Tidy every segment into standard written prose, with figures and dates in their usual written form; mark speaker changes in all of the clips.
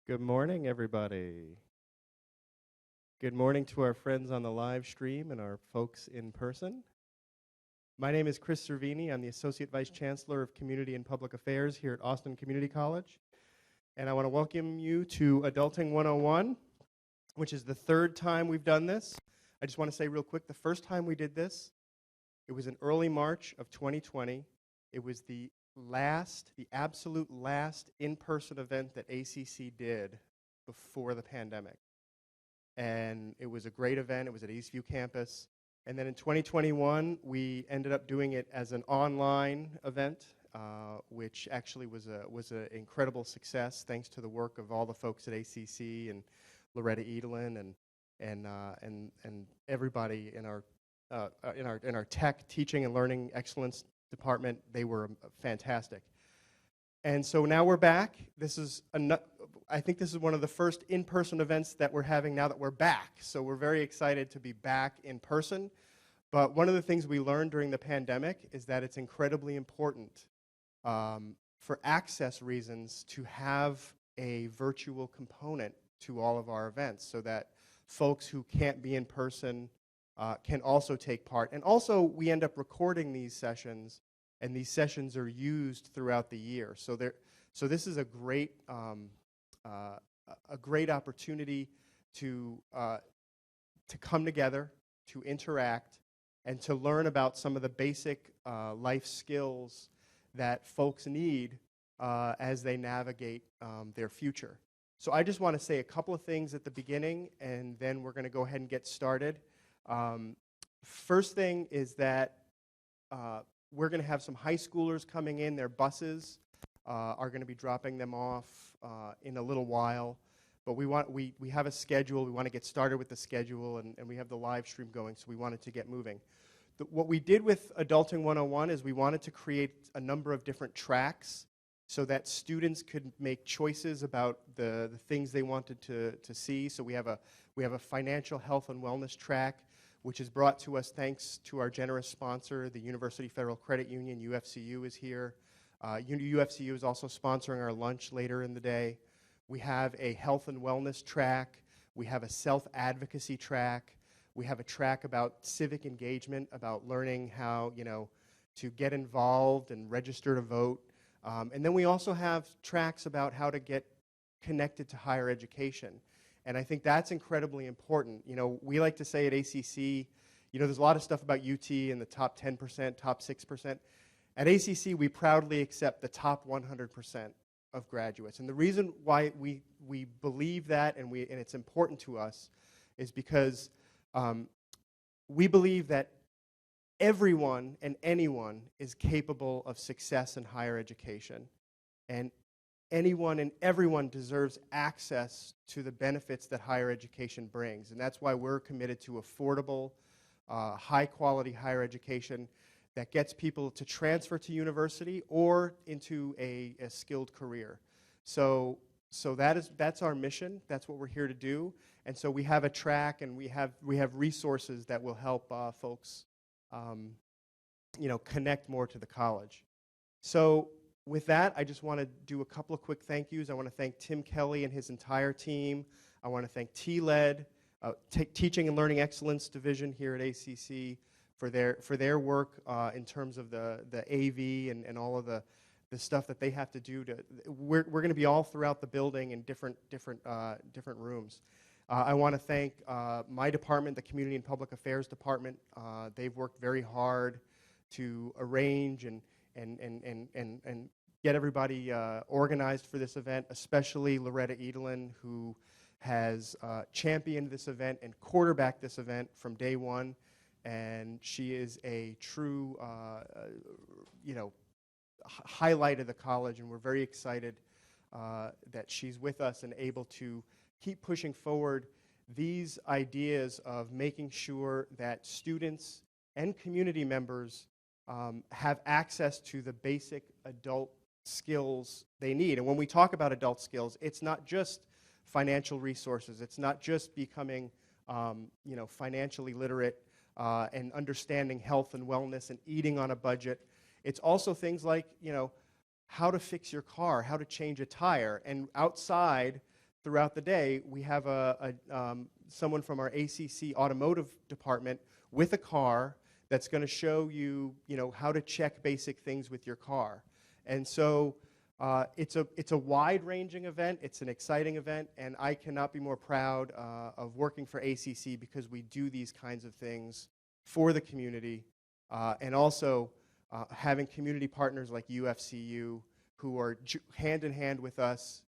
Speaker 1: Good morning, everybody. Good morning to our friends on the live stream and our folks in person. My name is Chris Cervini. I'm the Associate Vice Chancellor of Community and Public Affairs here at Austin Community College. And I want to welcome you to Adulting 101, which is the third time we've done this. I just want to say real quick, the first time we did this, it was in early March of 2020. It was the absolute last in-person event that ACC did before the pandemic. And it was a great event. It was at Eastview campus. And then in 2021, we ended up doing it as an online event, which actually was an incredible success, thanks to the work of all the folks at ACC and Loretta Edelin and everybody in our tech teaching and learning excellence department. They were fantastic. And so now we're back. I think this is one of the first in-person events that we're having now that we're back. So we're very excited to be back in person. But one of the things we learned during the pandemic is that it's incredibly important for access reasons to have a virtual component to all of our events so that folks who can't be in person can also take part. And also, we end up recording these sessions, and these sessions are used throughout the year. So this is a great opportunity to come together, to interact, and to learn about some of the basic life skills that folks need as they navigate their future. So I just want to say a couple of things at the beginning, and then we're going to go ahead and get started. First thing is that we're going to have some high schoolers coming in. Their buses are going to be dropping them off in a little while. But we have a schedule. We want to get started with the schedule, and we have the live stream going, so we wanted to get moving. What we did with Adulting 101 is we wanted to create a number of different tracks so that students could make choices about the things they wanted to see. So we have a financial health and wellness track, which is brought to us thanks to our generous sponsor, the University Federal Credit Union. UFCU is here. UFCU is also sponsoring our lunch later in the day. We have a health and wellness track. We have a self-advocacy track. We have a track about civic engagement, about learning how, to get involved and register to vote. And then we also have tracks about how to get connected to higher education. And I think that's incredibly important. We like to say at ACC, there's a lot of stuff about UT in the top 10%, top 6%. At ACC, we proudly accept the top 100% of graduates. And the reason why we believe that and it's important to us is because we believe that everyone and anyone is capable of success in higher education. And anyone and everyone deserves access to the benefits that higher education brings. And that's why we're committed to affordable, high-quality higher education that gets people to transfer to university or into a skilled career. So that's our mission. That's what we're here to do. And so we have a track, and we have resources that will help folks, connect more to the college. So with that, I just want to do a couple of quick thank yous. I want to thank Tim Kelly and his entire team. I want to thank TLED, Teaching and Learning Excellence Division here at ACC, for their work in terms of the AV and all of the stuff that they have to do. We're going to be all throughout the building in different rooms. I want to thank my department, the Community and Public Affairs Department. They've worked very hard to arrange and get everybody organized for this event, especially Loretta Edelin, who has championed this event and quarterbacked this event from day one. And she is a true, highlight of the college, and we're very excited that she's with us and able to keep pushing forward these ideas of making sure that students and community members have access to the basic adult skills they need. And when we talk about adult skills, it's not just financial resources. It's not just becoming, financially literate and understanding health and wellness and eating on a budget. It's also things like, how to fix your car, how to change a tire. And outside, throughout the day, we have someone from our ACC automotive department with a car that's going to show you, how to check basic things with your car. And so it's a wide-ranging event. It's an exciting event, and I cannot be more proud of working for ACC because we do these kinds of things for the community, and also having community partners like UFCU who are hand in hand with us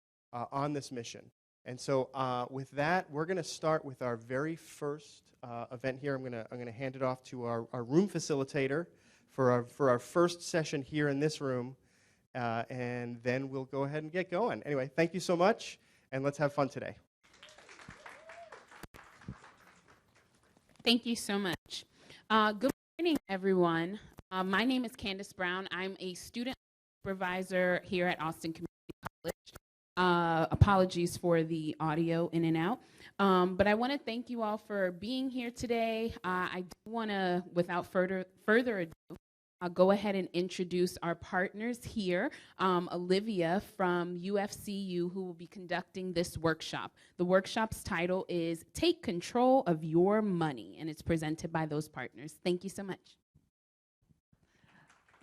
Speaker 1: on this mission. And so with that, we're going to start with our very first event here. I'm going to hand it off to our room facilitator for our first session here in this room, and then we'll go ahead and get going. Anyway, thank you so much, and let's have fun today.
Speaker 2: Thank you so much. Good morning, everyone. My name is Candace Brown. I'm a student supervisor here at Austin Community College. Apologies for the audio in and out. But I want to thank you all for being here today. I do want to, without further ado, I'll go ahead and introduce our partners here. Olivia from UFCU, who will be conducting this workshop. The workshop's title is Take Control of Your Money, and it's presented by those partners. Thank you so much.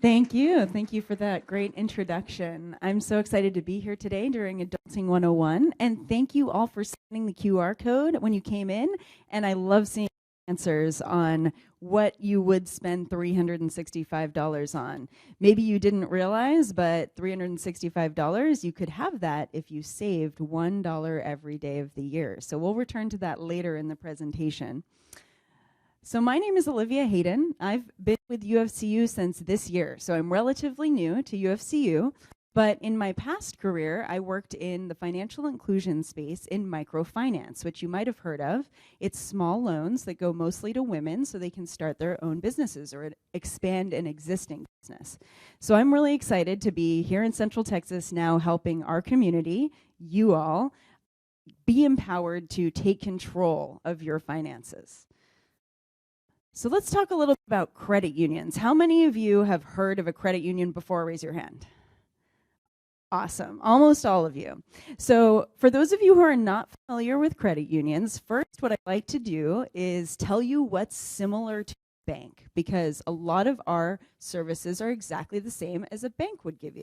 Speaker 3: Thank you. Thank you for that great introduction. I'm so excited to be here today during Adulting 101, and thank you all for scanning the QR code when you came in, and I love seeing answers on what you would spend $365 on. Maybe you didn't realize, but $365, you could have that if you saved $1 every day of the year. So we'll return to that later in the presentation. So my name is Olivia Hayden. I've been with UFCU since this year, so I'm relatively new to UFCU. But in my past career, I worked in the financial inclusion space in microfinance, which you might have heard of. It's small loans that go mostly to women so they can start their own businesses or expand an existing business. So I'm really excited to be here in Central Texas now helping our community, you all, be empowered to take control of your finances. So let's talk a little bit about credit unions. How many of you have heard of a credit union before? Raise your hand. Awesome, almost all of you. So for those of you who are not familiar with credit unions, first what I'd like to do is tell you what's similar to a bank, because a lot of our services are exactly the same as a bank would give you.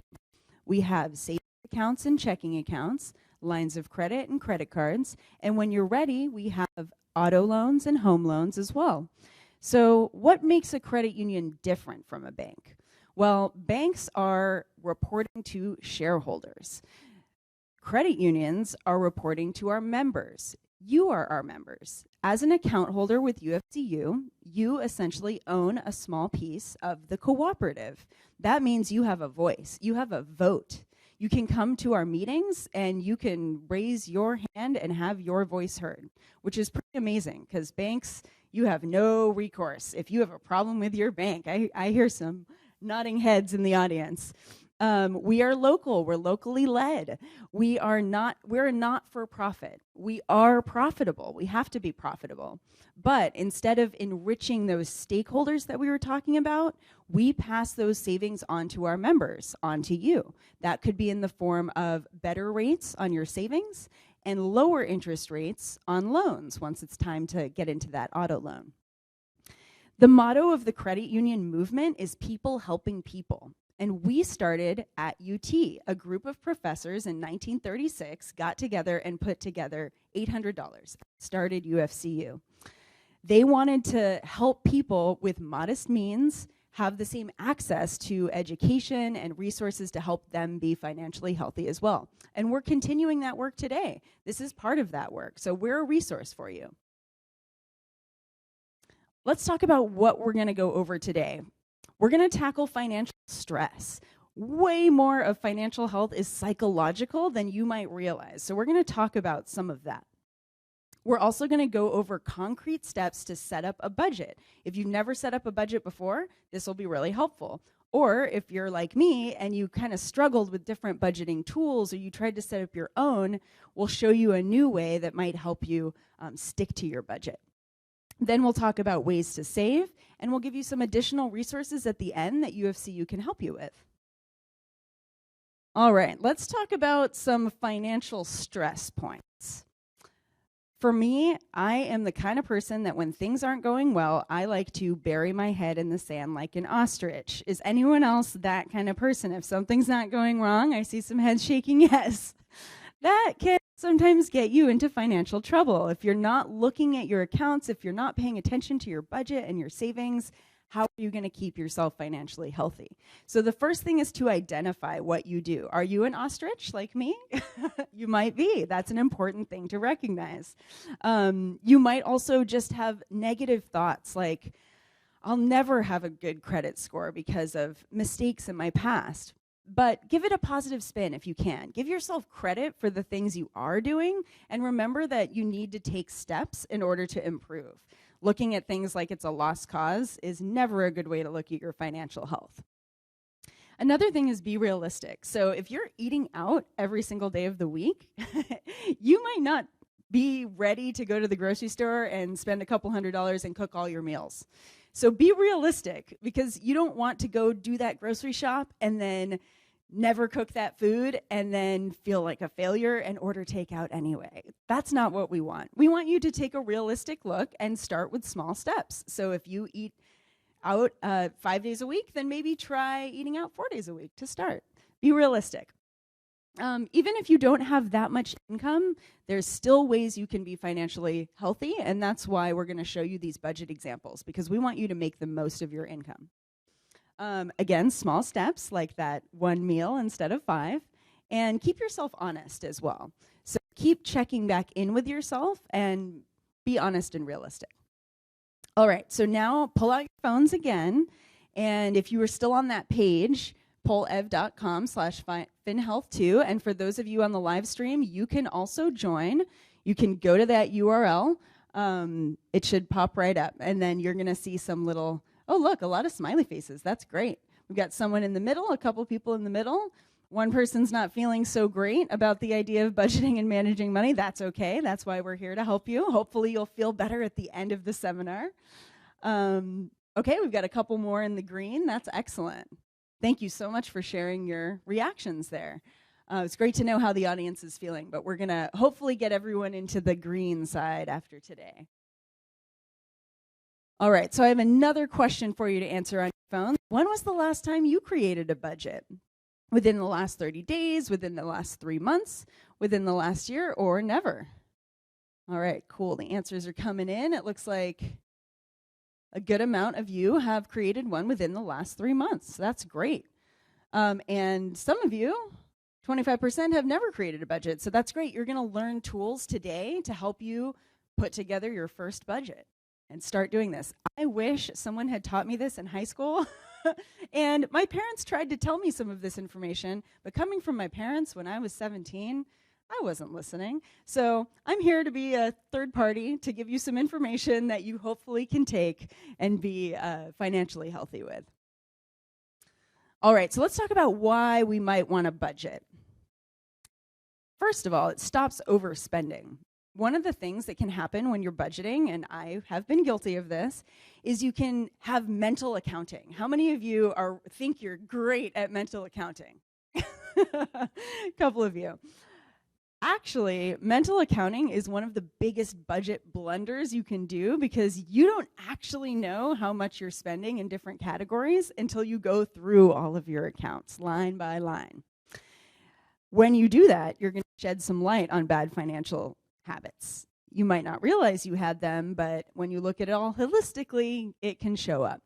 Speaker 3: We have savings accounts and checking accounts, lines of credit and credit cards, and when you're ready, we have auto loans and home loans as well. So what makes a credit union different from a bank? Well, banks are reporting to shareholders. Credit unions are reporting to our members. You are our members. As an account holder with UFCU, you essentially own a small piece of the cooperative. That means you have a voice. You have a vote. You can come to our meetings and you can raise your hand and have your voice heard, which is pretty amazing because banks, you have no recourse. If you have a problem with your bank, I hear some nodding heads in the audience. We are local. We're locally led. We're a not-for-profit. We are profitable. We have to be profitable. But instead of enriching those stakeholders that we were talking about, we pass those savings on to our members, onto you. That could be in the form of better rates on your savings and lower interest rates on loans once it's time to get into that auto loan. The motto of the credit union movement is people helping people. And we started at UT. A group of professors in 1936 got together and put together $800, started UFCU. They wanted to help people with modest means have the same access to education and resources to help them be financially healthy as well. And we're continuing that work today. This is part of that work. So we're a resource for you. Let's talk about what we're going to go over today. We're going to tackle financial stress. Way more of financial health is psychological than you might realize. So we're going to talk about some of that. We're also going to go over concrete steps to set up a budget. If you've never set up a budget before, this will be really helpful. Or if you're like me and you kind of struggled with different budgeting tools or you tried to set up your own, we'll show you a new way that might help you stick to your budget. Then we'll talk about ways to save, and we'll give you some additional resources at the end that UFCU can help you with. All right, let's talk about some financial stress points. For me, I am the kind of person that when things aren't going well, I like to bury my head in the sand like an ostrich. Is anyone else that kind of person? If something's not going wrong, I see some heads shaking yes. That can sometimes get you into financial trouble. If you're not looking at your accounts, if you're not paying attention to your budget and your savings, how are you going to keep yourself financially healthy? So the first thing is to identify what you do. Are you an ostrich like me? You might be. That's an important thing to recognize. You might also just have negative thoughts like, I'll never have a good credit score because of mistakes in my past. But give it a positive spin if you can. Give yourself credit for the things you are doing, and remember that you need to take steps in order to improve. Looking at things like it's a lost cause is never a good way to look at your financial health. Another thing is be realistic. So if you're eating out every single day of the week, you might not be ready to go to the grocery store and spend a couple $100s and cook all your meals. So be realistic, because you don't want to go do that grocery shop and then never cook that food and then feel like a failure and order takeout anyway. That's not what we want. We want you to take a realistic look and start with small steps. So if you eat out 5 days a week, then maybe try eating out 4 days a week to start. Be realistic. Even if you don't have that much income, there's still ways you can be financially healthy, and that's why we're going to show you these budget examples, because we want you to make the most of your income. Again, small steps like that 1 meal instead of 5, and keep yourself honest as well. So keep checking back in with yourself and be honest and realistic. All right, so now pull out your phones again, and if you were still on that page, polev.com/finhealth2. And for those of you on the live stream, you can also join. You can go to that URL. It should pop right up. And then you're going to see some little, oh, look, a lot of smiley faces. That's great. We've got someone in the middle, a couple people in the middle. One person's not feeling so great about the idea of budgeting and managing money. That's okay. That's why we're here to help you. Hopefully you'll feel better at the end of the seminar. Okay, we've got a couple more in the green. That's excellent. Thank you so much for sharing your reactions there. It's great to know how the audience is feeling, but we're going to hopefully get everyone into the green side after today. All right, so I have another question for you to answer on your phone. When was the last time you created a budget? Within the last 30 days, within the last 3 months, within the last year, or never? All right, cool. The answers are coming in. It looks like a good amount of you have created one within the last 3 months. That's great. And some of you, 25%, have never created a budget. So that's great. You're going to learn tools today to help you put together your first budget and start doing this. I wish someone had taught me this in high school. And my parents tried to tell me some of this information, but coming from my parents when I was 17, I wasn't listening. So I'm here to be a third party to give you some information that you hopefully can take and be financially healthy with. All right, so let's talk about why we might want a budget. First of all, it stops overspending. One of the things that can happen when you're budgeting, and I have been guilty of this, is you can have mental accounting. How many of you think you're great at mental accounting? A couple of you. Actually, mental accounting is one of the biggest budget blunders you can do, because you don't actually know how much you're spending in different categories until you go through all of your accounts line by line. When you do that, you're going to shed some light on bad financial habits. You might not realize you had them, but when you look at it all holistically, it can show up.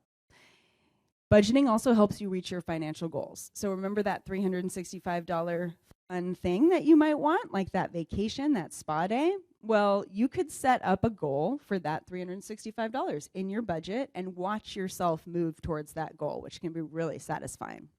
Speaker 3: Budgeting also helps you reach your financial goals. So remember that $365 fun thing that you might want, like that vacation, that spa day? Well, you could set up a goal for that $365 in your budget and watch yourself move towards that goal, which can be really satisfying.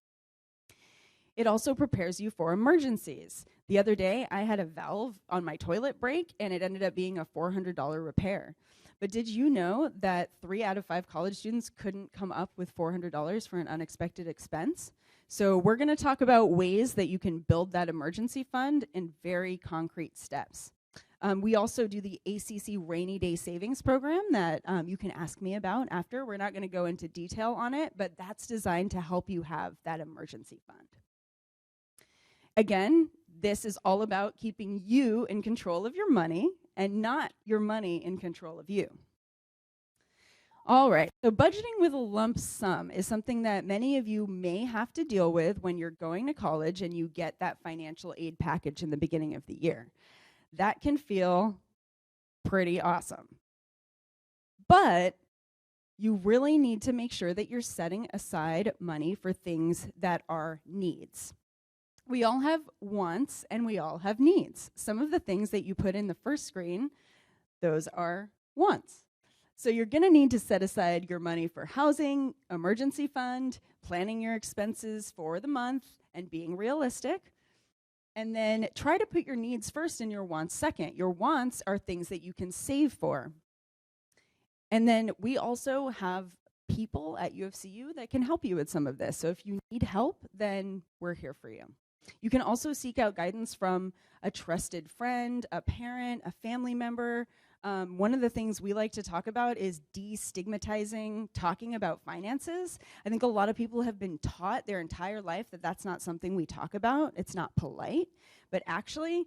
Speaker 3: It also prepares you for emergencies. The other day, I had a valve on my toilet break, and it ended up being a $400 repair. But did you know that 3 out of 5 college students couldn't come up with $400 for an unexpected expense? So we're going to talk about ways that you can build that emergency fund in very concrete steps. We also do the ACC Rainy Day Savings Program that you can ask me about after. We're not going to go into detail on it, but that's designed to help you have that emergency fund. Again, this is all about keeping you in control of your money and not your money in control of you. All right, so budgeting with a lump sum is something that many of you may have to deal with when you're going to college and you get that financial aid package in the beginning of the year. That can feel pretty awesome. But you really need to make sure that you're setting aside money for things that are needs. We all have wants and we all have needs. Some of the things that you put in the first screen, those are wants. So you're going to need to set aside your money for housing, emergency fund, planning your expenses for the month, and being realistic. And then try to put your needs first and your wants second. Your wants are things that you can save for. And then we also have people at UFCU that can help you with some of this. So if you need help, then we're here for you. You can also seek out guidance from a trusted friend, a parent, a family member. One of the things we like to talk about is destigmatizing talking about finances. I think a lot of people have been taught their entire life that that's not something we talk about. It's not polite. But actually,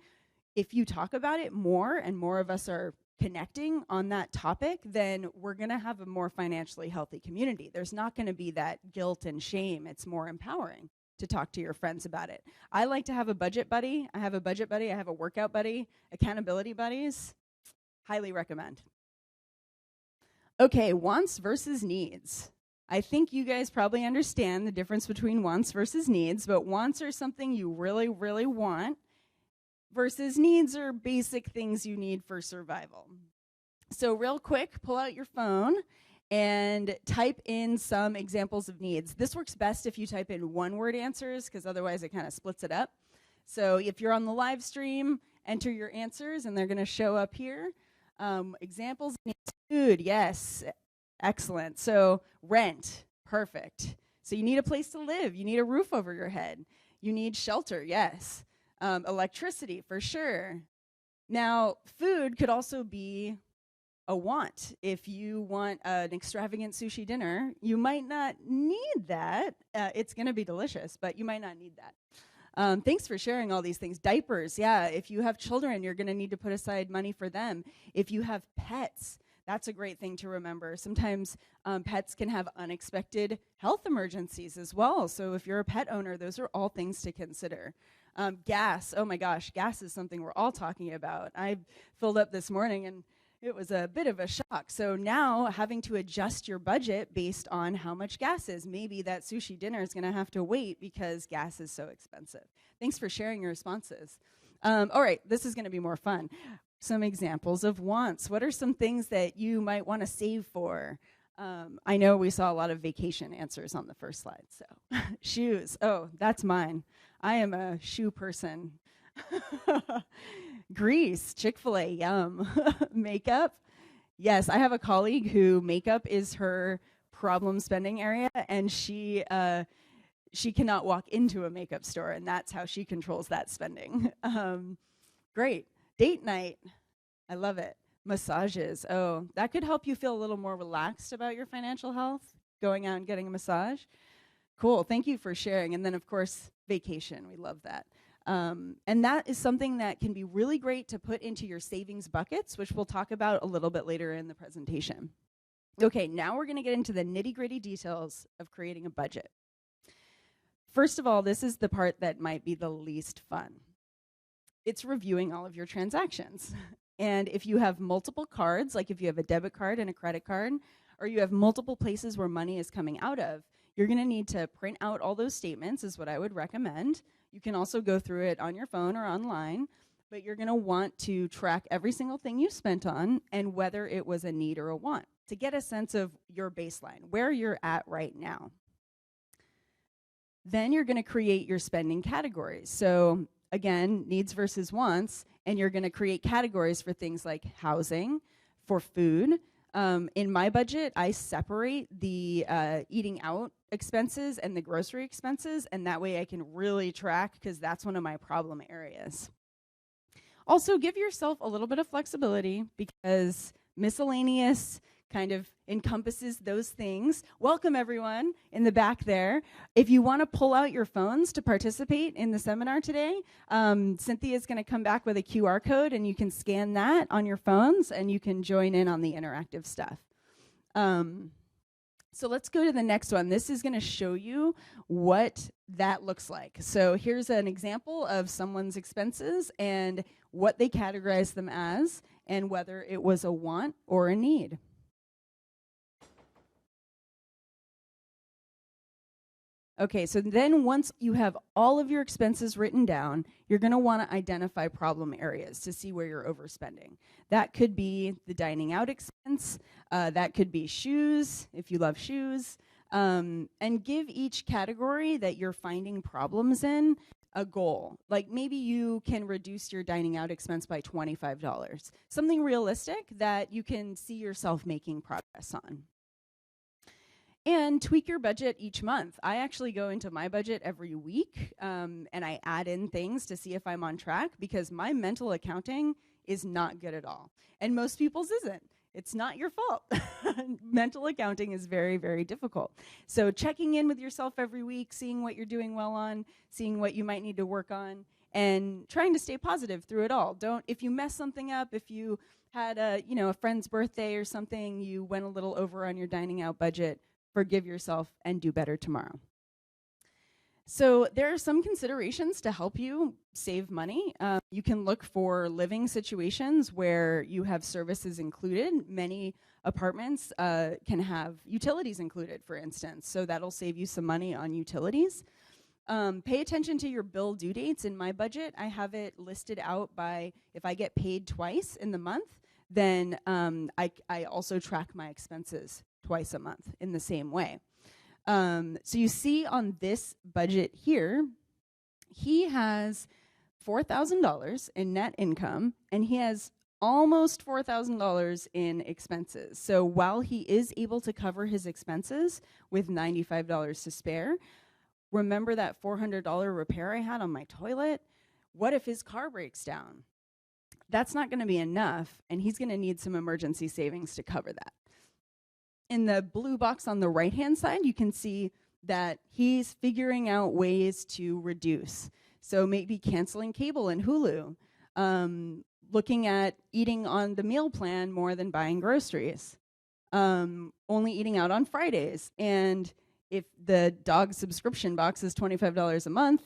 Speaker 3: if you talk about it more and more of us are connecting on that topic, then we're going to have a more financially healthy community. There's not going to be that guilt and shame. It's more empowering to talk to your friends about it. I like to have a budget buddy. I have a workout buddy, accountability buddies. Highly recommend. Okay, wants versus needs. I think you guys probably understand the difference between wants versus needs, but wants are something you really, really want, versus needs are basic things you need for survival. So real quick, pull out your phone and type in some examples of needs. This works best if you type in one-word answers, because otherwise it kind of splits it up. So if you're on the live stream, enter your answers, and they're going to show up here. Examples, food, yes, excellent. So rent, perfect. So you need a place to live. You need a roof over your head. You need shelter, yes. Electricity, for sure. Now, food could also be a want. If you want an extravagant sushi dinner, you might not need that. It's going to be delicious, but you might not need that. Thanks for sharing all these things. Diapers, yeah. If you have children, you're going to need to put aside money for them. If you have pets, that's a great thing to remember. Sometimes pets can have unexpected health emergencies as well. So if you're a pet owner, those are all things to consider. Gas, oh my gosh, gas is something we're all talking about. I filled up this morning and it was a bit of a shock. So now having to adjust your budget based on how much gas is. Maybe that sushi dinner is going to have to wait because gas is so expensive. Thanks for sharing your responses. All right, this is going to be more fun. Some examples of wants. What are some things that you might want to save for? I know we saw a lot of vacation answers on the first slide. So shoes. Oh, that's mine. I am a shoe person. Grease, Chick-fil-A, yum. Makeup, yes, I have a colleague who makeup is her problem spending area, and she cannot walk into a makeup store, and that's how she controls that spending. Great. Date night, I love it. Massages, oh, that could help you feel a little more relaxed about your financial health, going out and getting a massage. Cool, thank you for sharing. And then, of course, vacation, we love that. And that is something that can be really great to put into your savings buckets, which we'll talk about a little bit later in the presentation. Okay, now we're going to get into the nitty-gritty details of creating a budget. First of all, this is the part that might be the least fun. It's reviewing all of your transactions. And if you have multiple cards, like if you have a debit card and a credit card, or you have multiple places where money is coming out of, you're going to need to print out all those statements is what I would recommend. You can also go through it on your phone or online, but you're going to want to track every single thing you spent on and whether it was a need or a want to get a sense of your baseline, where you're at right now. Then you're going to create your spending categories. So again, needs versus wants, and you're going to create categories for things like housing, for food. In my budget, I separate the eating out expenses and the grocery expenses, and that way I can really track, because that's one of my problem areas. Also, give yourself a little bit of flexibility, because miscellaneous kind of encompasses those things. Welcome, everyone in the back there. If you want to pull out your phones to participate in the seminar today, Cynthia is going to come back with a QR code, and you can scan that on your phones, and you can join in on the interactive stuff. So let's go to the next one. This is going to show you what that looks like. So here's an example of someone's expenses and what they categorize them as, and whether it was a want or a need. Okay, so then once you have all of your expenses written down, you're going to want to identify problem areas to see where you're overspending. That could be the dining out expense. That could be shoes, if you love shoes. And give each category that you're finding problems in a goal. Like maybe you can reduce your dining out expense by $25. Something realistic that you can see yourself making progress on. And tweak your budget each month. I actually go into my budget every week, and I add in things to see if I'm on track, because my mental accounting is not good at all. And most people's isn't. It's not your fault. Mental accounting is very, very difficult. So checking in with yourself every week, seeing what you're doing well on, seeing what you might need to work on, and trying to stay positive through it all. If you mess something up, if you had a friend's birthday or something, you went a little over on your dining out budget, forgive yourself and do better tomorrow. So there are some considerations to help you save money. You can look for living situations where you have services included. Many apartments can have utilities included, for instance, so that'll save you some money on utilities. Pay attention to your bill due dates. In my budget, I have it listed out by if I get paid twice in the month, then I also track my expenses twice a month in the same way. So you see on this budget here, he has $4,000 in net income, and he has almost $4,000 in expenses. So while he is able to cover his expenses with $95 to spare, remember that $400 repair I had on my toilet? What if his car breaks down? That's not going to be enough, and he's going to need some emergency savings to cover that. In the blue box on the right-hand side, you can see that he's figuring out ways to reduce. So maybe canceling cable and Hulu, looking at eating on the meal plan more than buying groceries, only eating out on Fridays. And if the dog subscription box is $25 a month,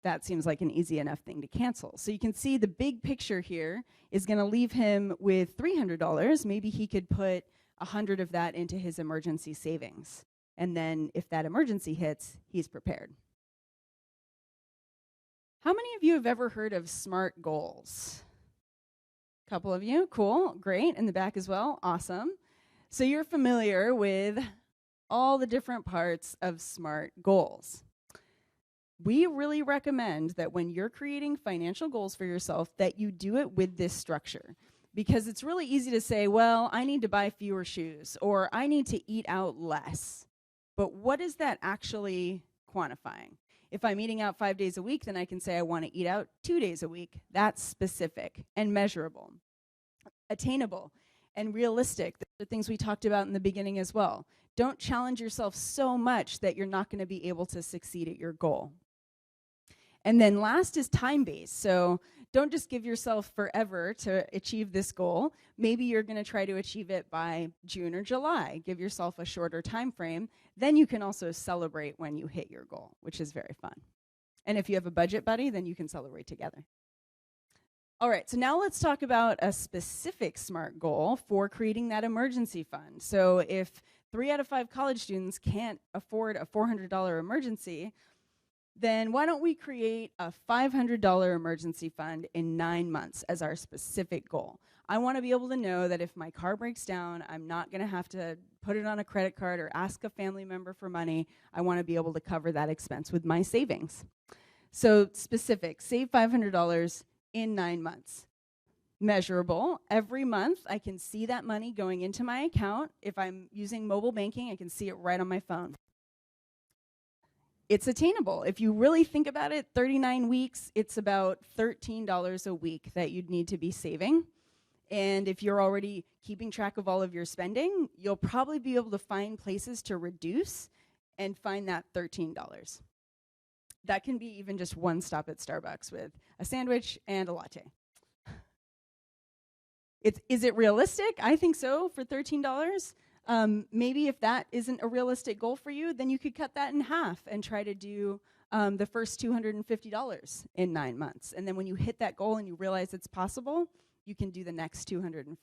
Speaker 3: that seems like an easy enough thing to cancel. So you can see the big picture here is going to leave him with $300. Maybe he could put 100 of that into his emergency savings. And then if that emergency hits, he's prepared. How many of you have ever heard of SMART goals? A couple of you, cool, great. In the back as well, awesome. So you're familiar with all the different parts of SMART goals. We really recommend that when you're creating financial goals for yourself, that you do it with this structure. Because it's really easy to say, well, I need to buy fewer shoes, or I need to eat out less. But what is that actually quantifying? If I'm eating out 5 days a week, then I can say I want to eat out 2 days a week. That's specific and measurable, attainable, and realistic. Those are things we talked about in the beginning as well. Don't challenge yourself so much that you're not going to be able to succeed at your goal. And then last is time-based. So don't just give yourself forever to achieve this goal. Maybe you're going to try to achieve it by June or July. Give yourself a shorter time frame. Then you can also celebrate when you hit your goal, which is very fun. And if you have a budget buddy, then you can celebrate together. All right, so now let's talk about a specific SMART goal for creating that emergency fund. So if 3 out of 5 college students can't afford a $400 emergency, then why don't we create a $500 emergency fund in 9 months as our specific goal? I want to be able to know that if my car breaks down, I'm not going to have to put it on a credit card or ask a family member for money. I want to be able to cover that expense with my savings. So specific, save $500 in 9 months. Measurable, every month I can see that money going into my account. If I'm using mobile banking, I can see it right on my phone. It's attainable. If you really think about it, 39 weeks, it's about $13 a week that you'd need to be saving. And if you're already keeping track of all of your spending, you'll probably be able to find places to reduce and find that $13. That can be even just one stop at Starbucks with a sandwich and a latte. Is it realistic? I think so, for $13. Maybe if that isn't a realistic goal for you, then you could cut that in half and try to do the first $250 in 9 months. And then when you hit that goal and you realize it's possible, you can do the next $250.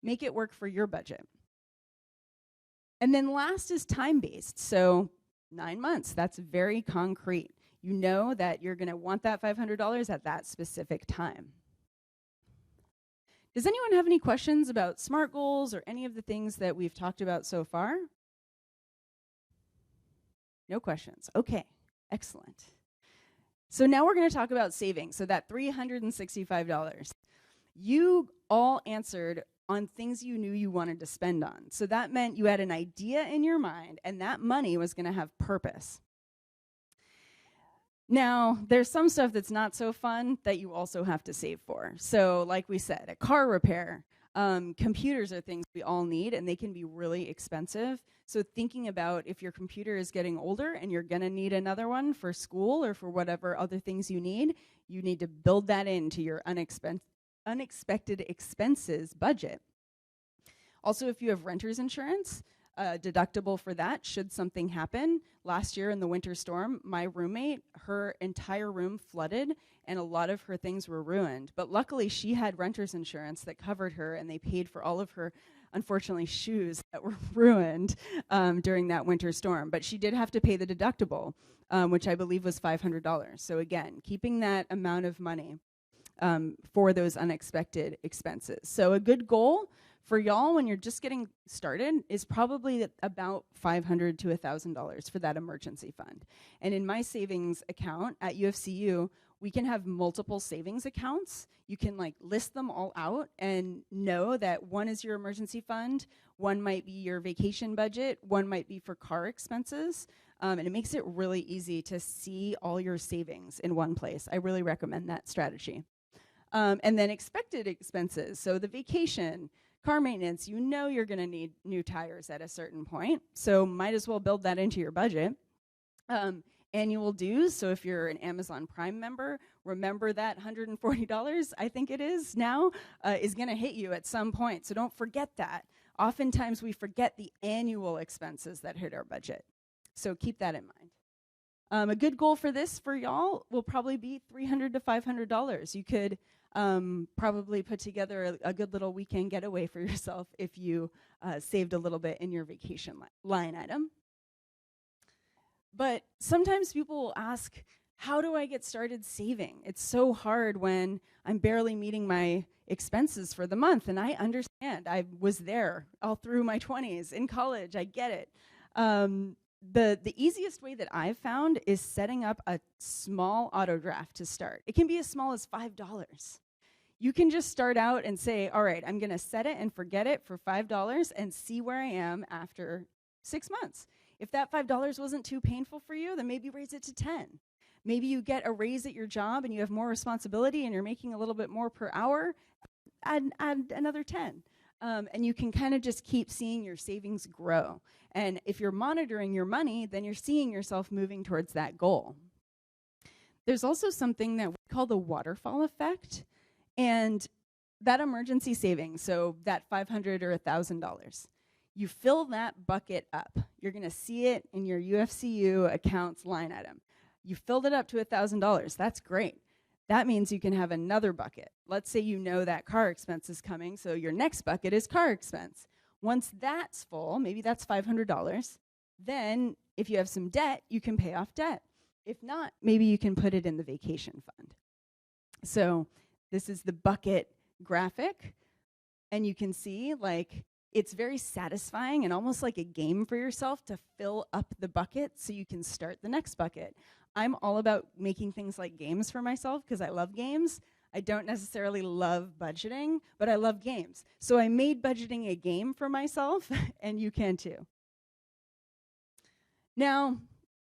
Speaker 3: Make it work for your budget. And then last is time-based. So 9 months, that's very concrete. You know that you're going to want that $500 at that specific time. Does anyone have any questions about SMART goals or any of the things that we've talked about so far? No questions. Okay, excellent. So now we're going to talk about savings. So that $365. You all answered on things you knew you wanted to spend on. So that meant you had an idea in your mind, and that money was going to have purpose. Now, there's some stuff that's not so fun that you also have to save for. So like we said, a car repair, computers are things we all need, and they can be really expensive. So thinking about if your computer is getting older and you're going to need another one for school or for whatever other things you need to build that into your unexpected expenses budget. Also, if you have renter's insurance, deductible for that should something happen. Last year in the winter storm, my roommate, her entire room flooded and a lot of her things were ruined. But luckily she had renter's insurance that covered her, and they paid for all of her, unfortunately, shoes that were ruined during that winter storm. But she did have to pay the deductible, which I believe was $500. So again, keeping that amount of money for those unexpected expenses. So a good goal for y'all when you're just getting started is probably about $500 to $1,000 for that emergency fund. And in my savings account at UFCU, we can have multiple savings accounts. You can like list them all out and know that one is your emergency fund, one might be your vacation budget, one might be for car expenses. And it makes it really easy to see all your savings in one place. I really recommend that strategy. And then expected expenses, so the vacation, car maintenance, you know you're going to need new tires at a certain point, so might as well build that into your budget. Annual dues, so if you're an Amazon Prime member, remember that $140, I think it is now, is going to hit you at some point, so don't forget that. Oftentimes we forget the annual expenses that hit our budget, so keep that in mind. A good goal for this for y'all will probably be $300 to $500. You could probably put together a good little weekend getaway for yourself if you saved a little bit in your vacation line item. But sometimes people will ask, how do I get started saving? It's so hard when I'm barely meeting my expenses for the month, and I understand. I was there all through my 20s in college. I get it. The easiest way that I've found is setting up a small auto draft to start. It can be as small as $5. You can just start out and say, all right, I'm going to set it and forget it for $5 and see where I am after 6 months. If that $5 wasn't too painful for you, then maybe raise it to 10. Maybe you get a raise at your job and you have more responsibility and you're making a little bit more per hour, add another 10. And you can kind of just keep seeing your savings grow. And if you're monitoring your money, then you're seeing yourself moving towards that goal. There's also something that we call the waterfall effect. And that emergency savings, so that $500 or $1,000, you fill that bucket up. You're going to see it in your UFCU accounts line item. You filled it up to $1,000. That's great. That means you can have another bucket. Let's say you know that car expense is coming, so your next bucket is car expense. Once that's full, maybe that's $500, then if you have some debt, you can pay off debt. If not, maybe you can put it in the vacation fund. So this is the bucket graphic, and you can see like it's very satisfying and almost like a game for yourself to fill up the bucket so you can start the next bucket. I'm all about making things like games for myself because I love games. I don't necessarily love budgeting, but I love games. So I made budgeting a game for myself, and you can too. Now,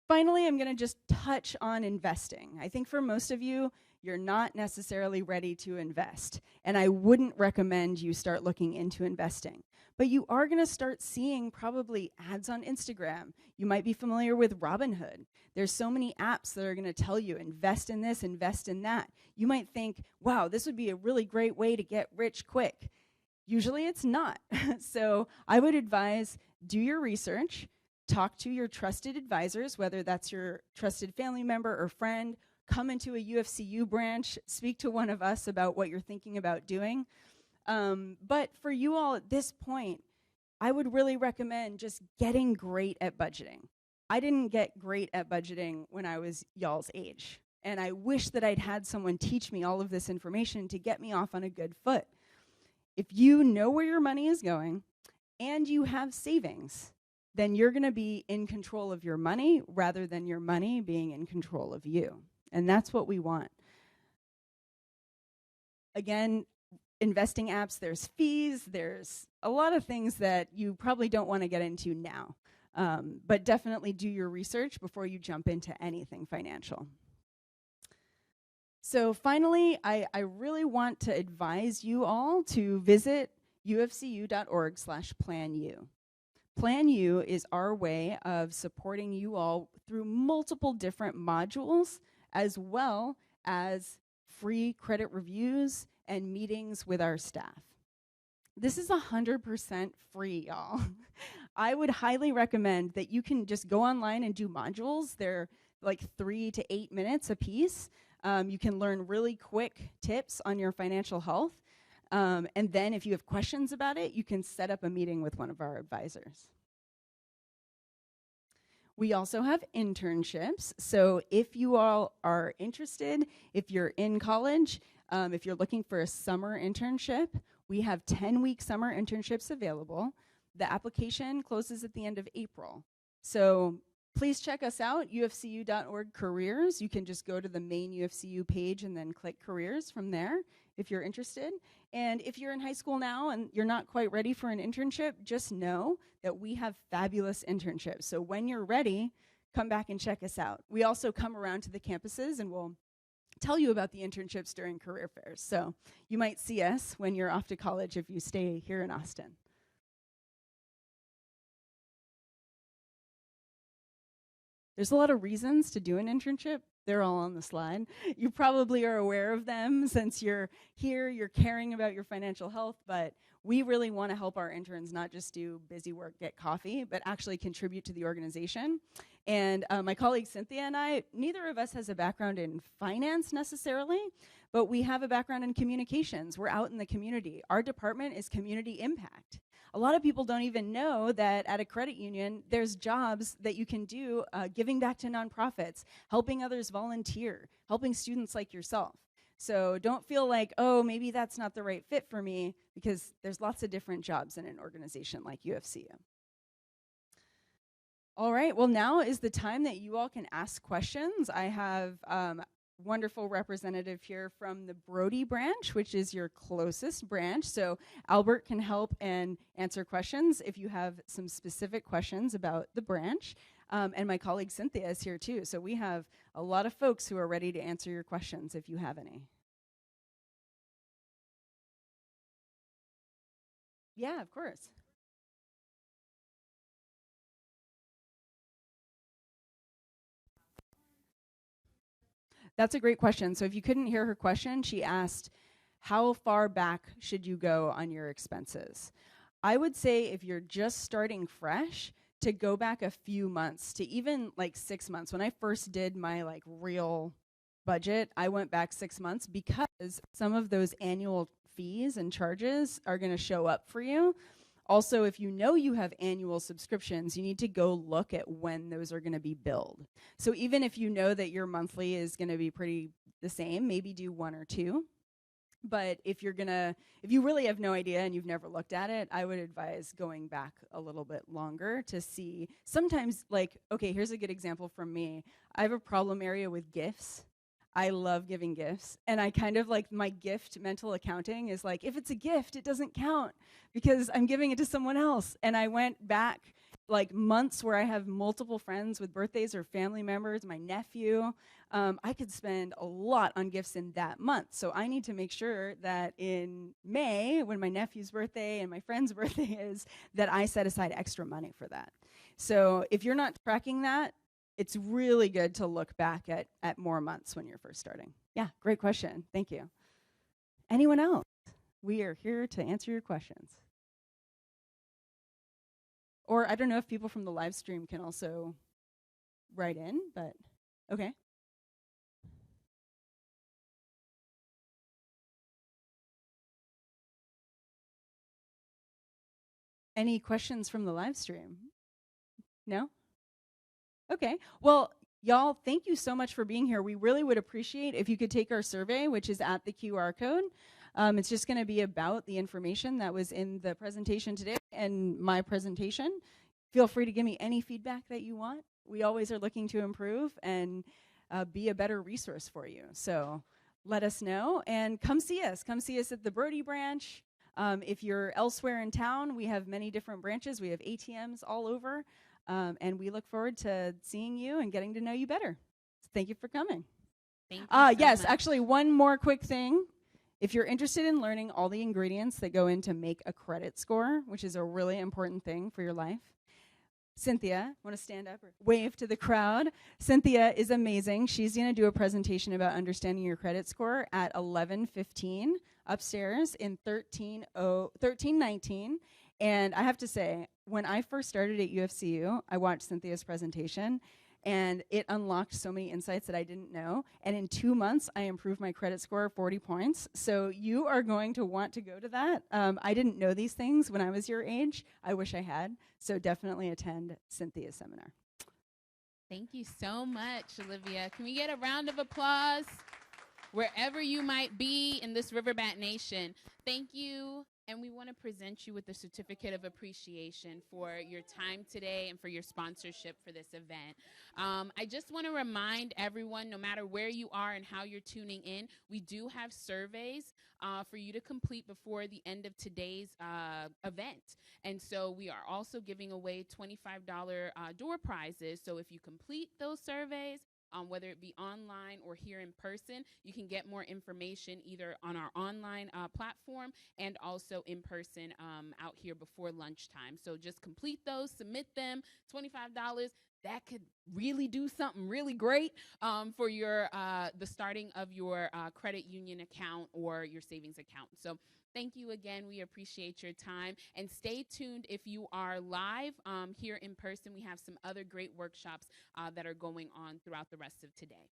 Speaker 3: finally, I'm going to just touch on investing. I think for most of you, you're not necessarily ready to invest. And I wouldn't recommend you start looking into investing. But you are going to start seeing probably ads on Instagram. You might be familiar with Robinhood. There's so many apps that are going to tell you invest in this, invest in that. You might think, wow, this would be a really great way to get rich quick. Usually it's not. So I would advise do your research, talk to your trusted advisors, whether that's your trusted family member or friend, come into a UFCU branch, speak to one of us about what you're thinking about doing. But for you all at this point, I would really recommend just getting great at budgeting. I didn't get great at budgeting when I was y'all's age. And I wish that I'd had someone teach me all of this information to get me off on a good foot. If you know where your money is going and you have savings, then you're going to be in control of your money rather than your money being in control of you. And that's what we want. Again, investing apps, there's fees, there's a lot of things that you probably don't want to get into now. But definitely do your research before you jump into anything financial. So finally, I really want to advise you all to visit ufcu.org/planu. Plan U is our way of supporting you all through multiple different modules, as well as free credit reviews and meetings with our staff. This is 100% free, y'all. I would highly recommend that you can just go online and do modules. They're like 3 to 8 minutes a piece. You can learn really quick tips on your financial health. And then if you have questions about it, you can set up a meeting with one of our advisors. We also have internships. So if you all are interested, if you're in college, if you're looking for a summer internship, we have 10-week summer internships available. The application closes at the end of April. So please check us out, ufcu.org careers. You can just go to the main UFCU page and then click careers from there if you're interested. And if you're in high school now and you're not quite ready for an internship, just know that we have fabulous internships. So when you're ready, come back and check us out. We also come around to the campuses and we'll tell you about the internships during career fairs. So you might see us when you're off to college if you stay here in Austin. There's a lot of reasons to do an internship. They're all on the slide. You probably are aware of them since you're here, you're caring about your financial health, but we really want to help our interns not just do busy work, get coffee, but actually contribute to the organization. And my colleague Cynthia and I, neither of us has a background in finance necessarily, but we have a background in communications. We're out in the community. Our department is community impact. A lot of people don't even know that at a credit union, there's jobs that you can do giving back to nonprofits, helping others volunteer, helping students like yourself. So don't feel like, oh, maybe that's not the right fit for me, because there's lots of different jobs in an organization like UFCU. All right, well, now is the time that you all can ask questions. I have wonderful representative here from the Brody branch, which is your closest branch. So Albert can help and answer questions if you have some specific questions about the branch. And my colleague Cynthia is here too. So we have a lot of folks who are ready to answer your questions if you have any. Yeah, of course. That's a great question. So if you couldn't hear her question, she asked, how far back should you go on your expenses? I would say if you're just starting fresh, to go back a few months, to even like 6 months. When I first did my like real budget, I went back 6 months because some of those annual fees and charges are going to show up for you. Also, if you know you have annual subscriptions, you need to go look at when those are going to be billed. So even if you know that your monthly is going to be pretty the same, maybe do 1 or 2. But if you really have no idea and you've never looked at it, I would advise going back a little bit longer to see. Sometimes, like, okay, here's a good example from me. I have a problem area with gifts. I love giving gifts. And I kind of like my gift mental accounting is like, if it's a gift, it doesn't count because I'm giving it to someone else. And I went back like months where I have multiple friends with birthdays or family members, my nephew. I could spend a lot on gifts in that month. So I need to make sure that in May, when my nephew's birthday and my friend's birthday is, that I set aside extra money for that. So if you're not tracking that, it's really good to look back at more months when you're first starting. Yeah, great question. Thank you. Anyone else? We are here to answer your questions. Or I don't know if people from the live stream can also write in, but okay. Any questions from the live stream? No? Okay. Well, y'all, thank you so much for being here. We really would appreciate if you could take our survey, which is at the QR code. It's just going to be about the information that was in the presentation today and my presentation. Feel free to give me any feedback that you want. We always are looking to improve and be a better resource for you. So let us know and come see us. Come see us at the Brody branch. If you're elsewhere in town, we have many different branches. We have ATMs all over. And we look forward to seeing you and getting to know you better. So thank you for coming.
Speaker 2: Thank you so
Speaker 3: yes,
Speaker 2: much.
Speaker 3: actually, one more quick thing. If you're interested in learning all the ingredients that go into make a credit score, which is a really important thing for your life, Cynthia, want to stand up or wave to the crowd? Cynthia is amazing. She's going to do a presentation about understanding your credit score at 11:15 upstairs in 1319. And I have to say, when I first started at UFCU, I watched Cynthia's presentation, and it unlocked so many insights that I didn't know. And in 2 months, I improved my credit score 40 points. So you are going to want to go to that. I didn't know these things when I was your age. I wish I had. So definitely attend Cynthia's seminar.
Speaker 2: Thank you so much, Olivia. Can we get a round of applause wherever you might be in this Riverbat Nation? Thank you. And we want to present you with a certificate of appreciation for your time today and for your sponsorship for this event. I just want to remind everyone, no matter where you are and how you're tuning in, we do have surveys for you to complete before the end of today's event. And so we are also giving away $25 door prizes. So if you complete those surveys, whether it be online or here in person, you can get more information either on our online platform and also in person out here before lunchtime. So just complete those, submit them, $25. That could really do something really great for your the starting of your credit union account or your savings account. So thank you again. We appreciate your time. And stay tuned if you are live here in person. We have some other great workshops that are going on throughout the rest of today.